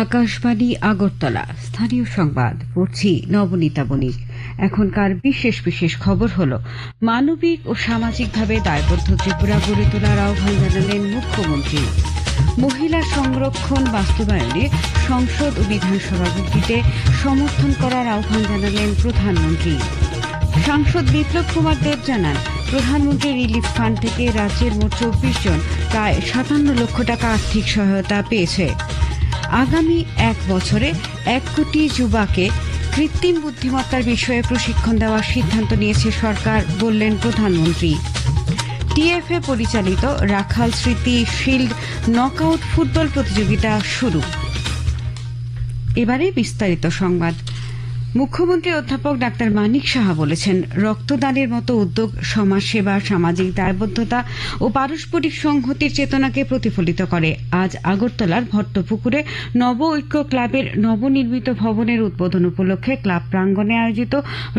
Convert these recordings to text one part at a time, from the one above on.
আকাশবাণী আগরতলা স্থানীয় সংবাদ পড়ছি নবনীতা বণিক। এখনকার বিশেষ বিশেষ খবর হলো মানবিক ও সামাজিকভাবে দায়বদ্ধ ত্রিপুরা গড়ে তোলার আহ্বান জানালেন মুখ্যমন্ত্রী। মহিলা সংরক্ষণ বাস্তবায়নে সংসদ ও বিধানসভাগুলিতে সমর্থন করার আহ্বান জানালেন প্রধানমন্ত্রী। সাংসদ বিপ্লব কুমার দেব জানান, প্রধানমন্ত্রী রিলিফ ফান্ড থেকে রাজ্যের মোট 24 জন প্রায় 57 লক্ষ টাকা আর্থিক সহায়তা পেয়েছে। আগামী এক বছরে 1 কোটি যুবাকে কৃত্রিম বুদ্ধিমত্তার বিষয়ে প্রশিক্ষণ দেওয়ার সিদ্ধান্ত নিয়েছে সরকার, বললেন প্রধানমন্ত্রী। টিএফএ পরিচালিত রাখাল স্মৃতি শিল্ড নকআউট ফুটবল প্রতিযোগিতা শুরু। এবারে বিস্তারিত সংবাদ। মুখ্যমন্ত্রী অধ্যাপক ডাক্তার মানিক সাহা বলেছেন, রক্তদানের মতো উদ্যোগ সমাজসেবা, সামাজিক দায়বদ্ধতা ও পারস্পরিক সংহতির চেতনাকে প্রতিফলিত করে। আজ আগরতলার ভট্টপুকুরে নব ঐক্য ক্লাবের নবনির্মিত ভবনের উদ্বোধন উপলক্ষে ক্লাব প্রাঙ্গণে আয়োজিত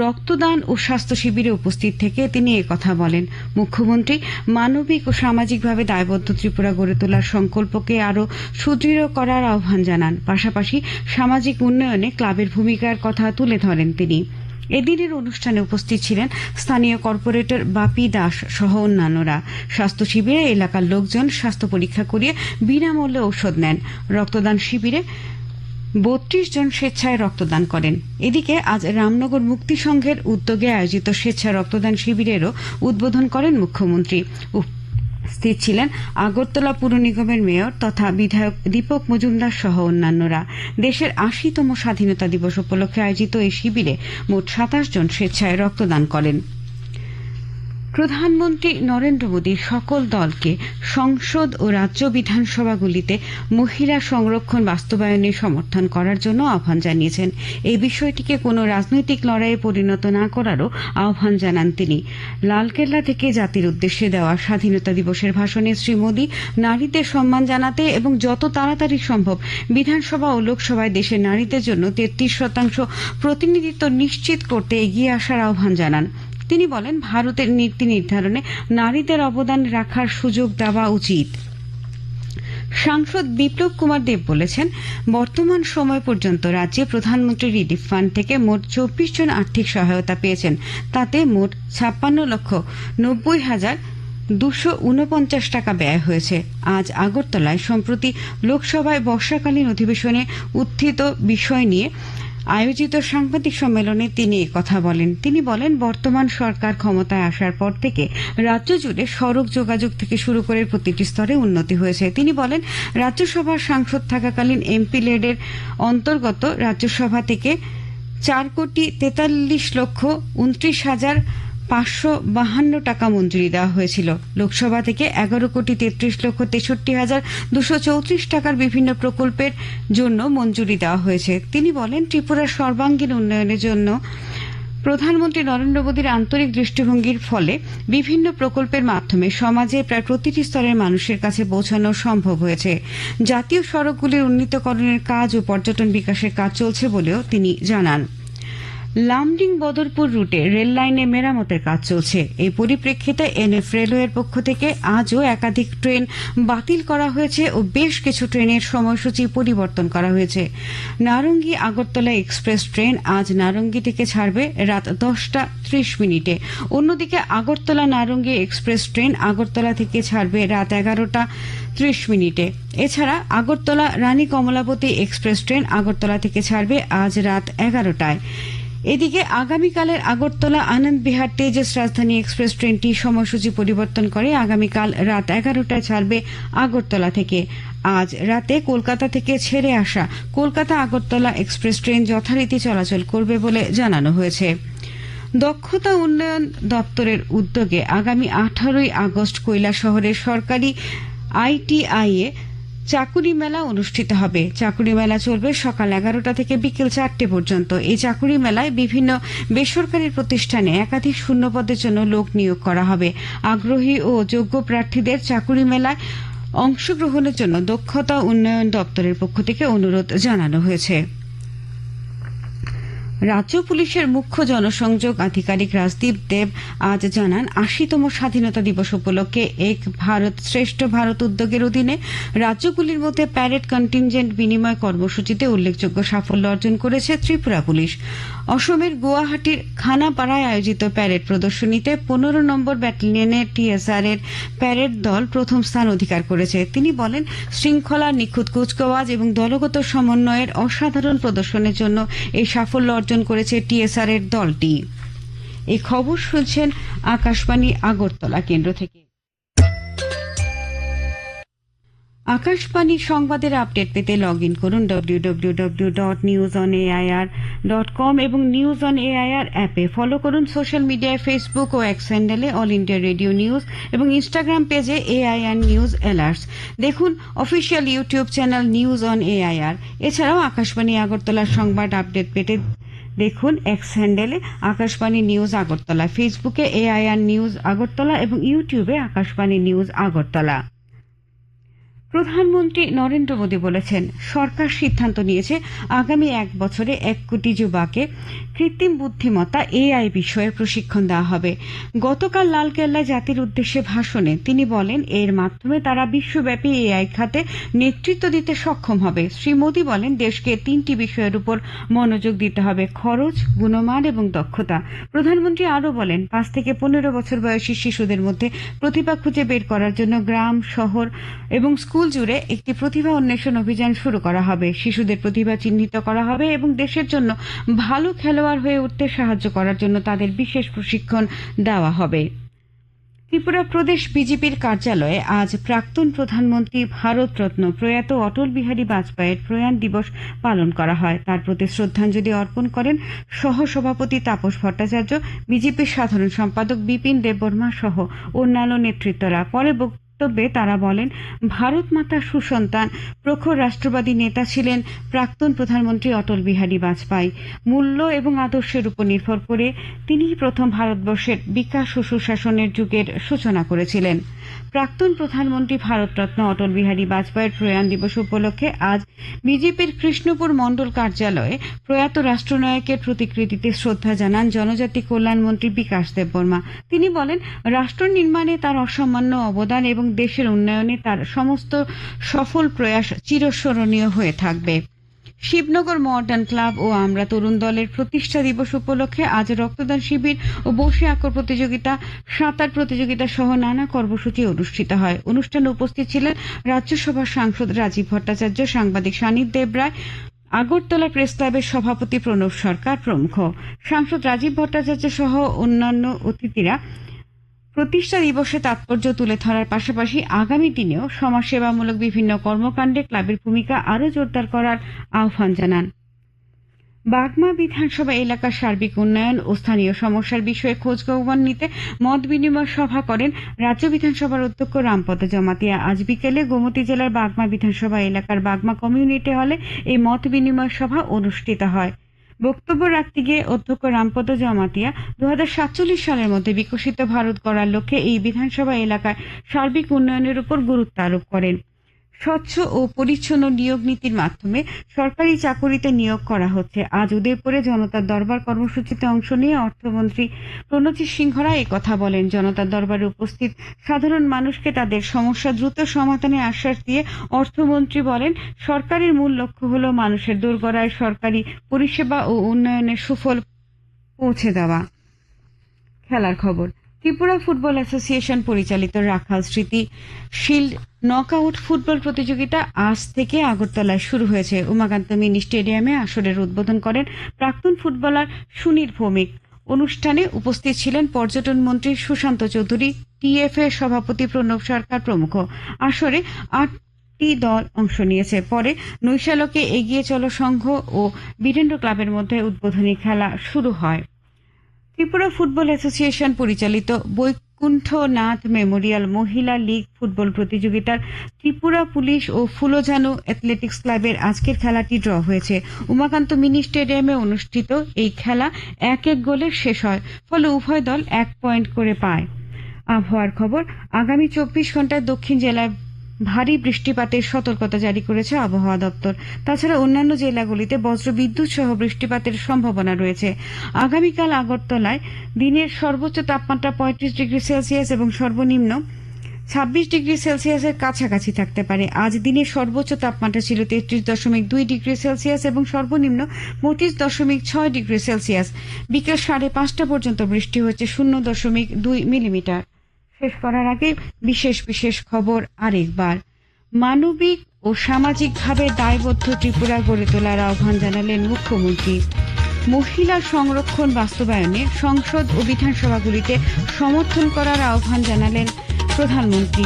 রক্তদান ও স্বাস্থ্য শিবিরে উপস্থিত থেকে তিনি একথা বলেন। মুখ্যমন্ত্রী মানবিক ও সামাজিকভাবে দায়বদ্ধ ত্রিপুরা গড়ে তোলার সংকল্পকে আরও সুদৃঢ় করার আহ্বান জানান। পাশাপাশি সামাজিক উন্নয়নে ক্লাবের ভূমিকার কথা তুলে ধরেন তিনি। এদিনের অনুষ্ঠানে উপস্থিত ছিলেন স্থানীয় কর্পোরেটর বাপি দাস সহ অন্যান্যরা। স্বাস্থ্য শিবিরে এলাকার লোকজন স্বাস্থ্য পরীক্ষা করিয়ে বিনামূল্যে ঔষধ নেন। রক্তদান শিবিরে 32 জন স্বেচ্ছায় রক্তদান করেন। এদিকে আজ রামনগর মুক্তি সংঘের উদ্যোগে আয়োজিত স্বেচ্ছা রক্তদান শিবিরেরও উদ্বোধন করেন মুখ্যমন্ত্রী। উপস্থিত ছিলেন আগরতলা পুর নিগমের মেয়র তথা বিধায়ক দীপক মজুমদার সহ অন্যান্যরা। দেশের 80তম স্বাধীনতা দিবস উপলক্ষে আয়োজিত এই শিবিরে মোট 27 জন স্বেচ্ছায় রক্তদান করেন। প্রধানমন্ত্রী নরেন্দ্র মোদী সকল দলকে সংসদ ও রাজ্য বিধানসভাগুলিতে মহিলা সংরক্ষণ বাস্তবায়নে সমর্থন করার জন্য আহ্বান জানিয়েছেন। এই বিষয়টিকে কোনো রাজনৈতিক লড়াইয়ে পরিণত না করারও আহ্বান জানান তিনি। লালকেল্লা থেকে জাতির উদ্দেশ্যে দেওয়া স্বাধীনতা দিবসের ভাষণে শ্রী মোদী নারীদের সম্মান জানাতে এবং যত তাড়াতাড়ি সম্ভব বিধানসভা ও লোকসভায় দেশের নারীদের জন্য 33% প্রতিনিধিত্ব নিশ্চিত করতে এগিয়ে আসার আহ্বান জানান। তিনি বলেন, ভারতের নীতি নির্ধারণে নারীদের অবদান রাখার সুযোগ দেওয়া উচিত। সাংসদ বিপ্লব কুমার দেব বলেছেন, বর্তমান সময় পর্যন্ত রাজ্যে প্রধানমন্ত্রী রিলিফ ফান্ড থেকে মোট 24 জন আর্থিক সহায়তা পেয়েছেন। তাতে মোট 56,90,249 টাকা ব্যয় হয়েছে। আজ আগরতলায় সম্প্রতি লোকসভায় বর্ষাকালীন অধিবেশনে উত্থিত বিষয় নিয়ে আয়োজিত সাংবাদিক সম্মেলনে তিনি কথা বলেন। তিনি বলেন, বর্তমান সরকার ক্ষমতায় আসার পর থেকে রাজ্য জুড়ে সড়ক যোগাযোগ থেকে শুরু করে প্রতিটি স্তরে উন্নতি হয়েছে। তিনি বলেন, রাজ্যসভার সাংসদ থাকাকালীন এমপি লেডের অন্তর্গত রাজ্যসভা থেকে 4,43,29,552 টাকা মঞ্জুরি দেওয়া হয়েছিল। লোকসভা থেকে 11,33,63,234 টাকার বিভিন্ন প্রকল্পের জন্য মঞ্জুরি দেওয়া হয়েছে। তিনি বলেন, ত্রিপুরার সর্বাঙ্গীন উন্নয়নের জন্য প্রধানমন্ত্রী নরেন্দ্র মোদীর আন্তরিক দৃষ্টিভঙ্গির ফলে বিভিন্ন প্রকল্পের মাধ্যমে সমাজের প্রায় প্রতিটি স্তরের মানুষের কাছে পৌঁছানো সম্ভব হয়েছে। জাতীয় সড়কগুলির উন্নীতকরণের কাজ ও পর্যটন বিকাশের কাজ চলছে বলেও তিনি জানান। লামডিং বদরপুর রুটে রেল লাইনে মেরামতের কাজ চলছে। এই পরিপ্রেক্ষিতে এনএফ রেলওয়ের পক্ষ থেকে আজও একাধিক ট্রেন বাতিল করা হয়েছে ও বেশ কিছু ট্রেনের সময়সূচি পরিবর্তন করা হয়েছে। নারঙ্গী আগরতলা এক্সপ্রেস ট্রেন আজ নারঙ্গী থেকে ছাড়বে রাত 10:30। অন্যদিকে আগরতলা নারঙ্গী এক্সপ্রেস ট্রেন আগরতলা থেকে ছাড়বে রাত 11:30। এছাড়া আগরতলা রানী কমলাবতী এক্সপ্রেস ট্রেন আগরতলা থেকে ছাড়বে আজ রাত 11টায়। এদিকে আগামীকালের আগরতলা আনন্দ বিহার তেজস রাজধানী এক্সপ্রেস ট্রেনটি সময়সূচি পরিবর্তন করে আগামীকাল রাত 11টায় ছাড়বে আগরতলা থেকে। আজ রাতে কলকাতা থেকে ছেড়ে আসা কলকাতা আগরতলা এক্সপ্রেস ট্রেন যথারীতি চলাচল করবে বলে জানানো হয়েছে। দক্ষতা উন্নয়ন দপ্তরের উদ্যোগে আগামী 18ই আগস্ট কৈলাসহরের সরকারি আইটিআইয়ে চাকুরি মেলা অনুষ্ঠিত হবে। চাকুরি মেলা চলবে সকাল 11টা থেকে বিকেল 4টে পর্যন্ত। এই চাকুরি মেলায় বিভিন্ন বেসরকারি প্রতিষ্ঠানে একাধিক শূন্যপদের জন্য লোক নিয়োগ করা হবে। আগ্রহী ও যোগ্য প্রার্থীদের চাকুরি মেলায় অংশগ্রহণের জন্য দক্ষতা উন্নয়ন দপ্তরের পক্ষ থেকে অনুরোধ জানানো হয়েছে। রাজ্য পুলিশের মুখ্য জনসংযোগ আধিকারিক রাজদীপ দেব আজ জানান ৮০তম স্বাধীনতা দিবস উপলক্ষে এক ভারত শ্রেষ্ঠ ভারত উদ্যোগের অধীনে রাজ্যগুলির মধ্যে প্যারেড কন্টিনজেন্ট বিনিময় কর্মসূচিতে উল্লেখযোগ্য সাফল্য অর্জন করেছে ত্রিপুরা পুলিশ। অসমের গুয়াহাটির খানাপাড়ায় আয়োজিত প্যারেড প্রদর্শনীতে ১৫ নম্বর ব্যাটালিয়নের টিএসআর এর প্যারেড দল প্রথম স্থান অধিকার করেছে। তিনি বলেন, শৃঙ্খলা, নিখুঁত কুচকাওয়াজ এবং দলগত সমন্বয়ের অসাধারণ প্রদর্শনের জন্য এই সাফল্য অর্জন করেছে টিএসআর এর দলটি। এই খবর শুনছেন আকাশবাণী আগরতলা কেন্দ্র থেকে। আকাশবাণী সংবাদের আপডেট পেতে লগ ইন করুন www.newsonair.com এবং নিউজ অন এআইআর অ্যাপে। ফলো করুন সোশ্যাল মিডিয়ায় ফেসবুক ও এক্স হ্যান্ডেলে অল ইন্ডিয়া রেডিও নিউজ এবং ইনস্টাগ্রাম পেজে এআইআর নিউজ অ্যালার্টস। দেখুন official YouTube channel news on AIR. এছাড়াও আকাশবাণী আগরতলার সংবাদ আপডেট পেতে দেখুন এক্স হ্যান্ডেলে আকাশবাণী নিউজ আগরতলা, ফেসবুকে এআইআর নিউজ আগরতলা এবং ইউটিউবে আকাশবাণী নিউজ আগরতলা। প্রধানমন্ত্রী নরেন্দ্র মোদী বলেছেন, সরকার সিদ্ধান্ত নিয়েছে আগামী ১ বছরে ১ কোটি যুবাকে কৃত্রিম বুদ্ধিমত্তা এআই বিষয়ে প্রশিক্ষণ দেওয়া হবে। গতকাল লালকেল্লায় জাতির উদ্দেশ্যে ভাষণে তিনি বলেন, এর মাধ্যমে তারা বিশ্বব্যাপী এআই খাতে নেতৃত্ব দিতে সক্ষম হবে। শ্রী মোদী বলেন, দেশকে ৩টি বিষয়ের উপর মনোযোগ দিতে হবে: খরচ, গুণমান এবং দক্ষতা। প্রধানমন্ত্রী আরও বলেন, ৫ থেকে ১৫ বছর বয়সী শিশুদের মধ্যে প্রতিভা খুঁজে বের করার জন্য গ্রাম, শহর এবং স্কুল জুড়ে একটি প্রতিভা অন্বেষণ অভিযান শুরু করা হবে। শিশুদের প্রতিভা চিহ্নিত করা হবে এবং দেশের জন্য ভালো খেলোয়াড় হয়ে উঠতে সাহায্য করার জন্য তাদের বিশেষ প্রশিক্ষণ দেওয়া হবে। ত্রিপুরা প্রদেশ বিজেপির কার্যালয়ে আজ প্রাক্তন প্রধানমন্ত্রী ভারতরত্ন প্রয়াত অটল বিহারী বাজপেয়ীর প্রয়াণ দিবস পালন করা হয়। তার প্রতি শ্রদ্ধাঞ্জলি অর্পণ করেন সহসভাপতি তাপস ভট্টাচার্য, বিজেপির সাধারণ সম্পাদক বিপিন দেববর্মা সহ অন্যান্য নেতৃত্বরা। পরে বক্তব্যে তারা বলেন, ভারত মাতার সুসন্তান প্রখর রাষ্ট্রবাদী নেতা ছিলেন প্রাক্তন প্রধানমন্ত্রী অটল বিহারী বাজপেয়ী। মূল্য এবং আদর্শের উপর নির্ভর করে তিনি প্রথম ভারতবর্ষের বিকাশ ও সুশাসনের যুগের সূচনা করেছিলেন। প্রাক্তন প্রধানমন্ত্রী ভারতরত্ন অটল বিহারী বাজপেয়ীর প্রয়াণ দিবস উপলক্ষে আজ বিজেপির কৃষ্ণপুর মণ্ডল কার্যালয়ে প্রয়াত রাষ্ট্রনায়কের প্রতিকৃতিতে শ্রদ্ধা জানান জনজাতি কল্যাণ মন্ত্রী বিকাশ দেববর্মা। তিনি বলেন, রাষ্ট্র নির্মাণে তার অসামান্য অবদান এবং দেশের উন্নয়নে তার সমস্ত সফল প্রয়াস চিরস্মরণীয় হয়ে থাকবে। শিবনগর মডার্ন ক্লাব ও আমরা তরুণ দলের প্রতিষ্ঠা দিবস উপলক্ষে আজ রক্তদান শিবির ও বসে আঁকো প্রতিযোগিতা, সাঁতার প্রতিযোগিতা সহ নানা কর্মসূচি অনুষ্ঠিত হয়। অনুষ্ঠানে উপস্থিত ছিলেন রাজ্যসভার সাংসদ রাজীব ভট্টাচার্য, সাংবাদিক সানিদ দেবরায়, আগরতলা প্রেস ক্লাবের সভাপতি প্রণব সরকার প্রমুখ। সাংসদ রাজীব ভট্টাচার্য সহ অন্যান্য অতিথিরা প্রতিষ্ঠা দিবসে তাৎপর্য তুলে ধরার পাশাপাশি আগামী দিনেও সমাজসেবামূলক বিভিন্ন কর্মকাণ্ডে ক্লাবের ভূমিকা আরও জোরদার করার আহ্বান জানান। বাগমা বিধানসভা এলাকার সার্বিক উন্নয়ন ও স্থানীয় সমস্যার বিষয়ে খোঁজখবর নিতে মত বিনিময় সভা করেন রাজ্য বিধানসভার অধ্যক্ষ রামপদ জমাতিয়া। আজ বিকেলে গোমতী জেলার বাগমা বিধানসভা এলাকার বাগমা কমিউনিটি হলে এই মত বিনিময় সভা অনুষ্ঠিত হয়। বক্তব্য রাখতে গিয়ে অধ্যক্ষ রামপদ জমাতিয়া ২০৪৭ সালের মধ্যে বিকশিত ভারত গড়ার লক্ষ্যে এই বিধানসভা এলাকায় সার্বিক উন্নয়নের উপর গুরুত্ব আরোপ করেন। স্বচ্ছ ও পরিচ্ছন্ন নিয়োগ নীতির মাধ্যমে সরকারি চাকুরিতে নিয়োগ করা হচ্ছে। আজ উদয়পুরে জনতার দরবার কর্মসূচিতে অংশ নিয়ে অর্থমন্ত্রী প্রণজিৎ সিংহ রায় একথা বলেন। জনতার দরবারে উপস্থিত সাধারণ মানুষকে তাদের সমস্যা দ্রুত সমাধানে আশ্বাস দিয়ে অর্থমন্ত্রী বলেন, সরকারের মূল লক্ষ্য হল মানুষের দোরগোড়ায় সরকারি পরিষেবা ও উন্নয়নের সুফল পৌঁছে দেওয়া। খেলার খবর। ত্রিপুরা ফুটবল অ্যাসোসিয়েশন পরিচালিত রাখাল স্মৃতি শিল্ড নকআউট ফুটবল প্রতিযোগিতা আজ থেকে আগরতলায় শুরু হয়েছে। উমাকান্ত মিনি স্টেডিয়ামে আসরের উদ্বোধন করেন প্রাক্তন ফুটবলার সুনীল ভৌমিক। অনুষ্ঠানে উপস্থিত ছিলেন পর্যটন মন্ত্রী সুশান্ত চৌধুরী, টিএফএ সভাপতি প্রণব সরকার প্রমুখ। আসরে ৮টি দল অংশ নিয়েছে। পরে নৈশালকে এগিয়ে চলো সংঘ ও বীরেন্দ্র ক্লাবের মধ্যে উদ্বোধনী খেলা শুরু হয়। ত্রিপুরা ফুটবল অ্যাসোসিয়েশন পরিচালিত বৈকুণ্ঠনাথ মেমোরিয়াল মহিলা লীগ ফুটবল প্রতিযোগিতার ত্রিপুরা পুলিশ ও ফুলোজানু অ্যাথলেটিক্স ক্লাবের আজকের খেলাটি ড্র হয়েছে। উমাকান্ত মিনি স্টেডিয়ামে অনুষ্ঠিত এই খেলা ১-১ গোলে শেষ হয়, ফলে উভয় দল ১ পয়েন্ট করে পায়। আবহাওয়ার খবর। আগামী ২৪ ঘন্টায় দক্ষিণ জেলায় ভারী বৃষ্টিপাতের সতর্কতা জারি করেছে আবহাওয়া দপ্তর। তাছাড়া অন্যান্য জেলাগুলিতে বজ্রবিদ্যুৎ সহ বৃষ্টিপাতের সম্ভাবনা রয়েছে। আগামীকাল আগরতলায় দিনের সর্বোচ্চ তাপমাত্রা 35 ডিগ্রি সেলসিয়াস এবং সর্বনিম্ন 26 ডিগ্রি সেলসিয়াসের কাছাকাছি থাকতে পারে। আজ দিনের সর্বোচ্চ তাপমাত্রা ছিল 33.2 ডিগ্রি সেলসিয়াস এবং সর্বনিম্ন 25.6 ডিগ্রি সেলসিয়াস। বিকেল 5:30 পর্যন্ত বৃষ্টি হয়েছে 0.2 মিলিমিটার। শেষ করার আগে বিশেষ খবর আরেকবার। মানবিক ও সামাজিকভাবে দায়বদ্ধ ত্রিপুরা গড়ে তোলার আহ্বান জানালেন মুখ্যমন্ত্রী। মহিলা সংরক্ষণ বাস্তবায়নে সংসদ ও বিধানসভাগুলিতে সমর্থন করার আহ্বান জানালেন প্রধানমন্ত্রী।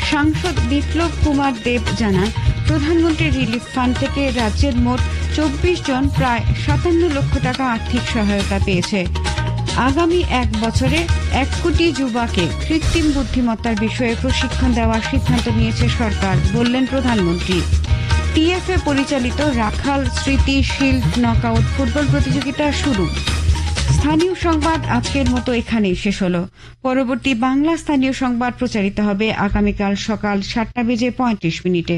সাংসদ বিপ্লব কুমার দেব জানান, প্রধানমন্ত্রী রিলিফ ফান্ড থেকে রাজ্যের মোট 24 জন প্রায় 57 লক্ষ টাকা আর্থিক সহায়তা পেয়েছে। আগামী 1 বছরে 1 কোটি যুবাকে কৃত্রিম বুদ্ধিমত্তার বিষয়ে প্রশিক্ষণ দেওয়ার সিদ্ধান্ত নিয়েছে সরকার, বললেন প্রধানমন্ত্রী। টিএফএ পরিচালিত রাখাল স্মৃতি শিল্ড নকআউট ফুটবল প্রতিযোগিতা শুরু। স্থানীয় সংবাদ আজকের মতো এখানেই শেষ হলো। পরবর্তী বাংলা স্থানীয় সংবাদ প্রচারিত হবে আগামীকাল সকাল 7:35 মিনিটে।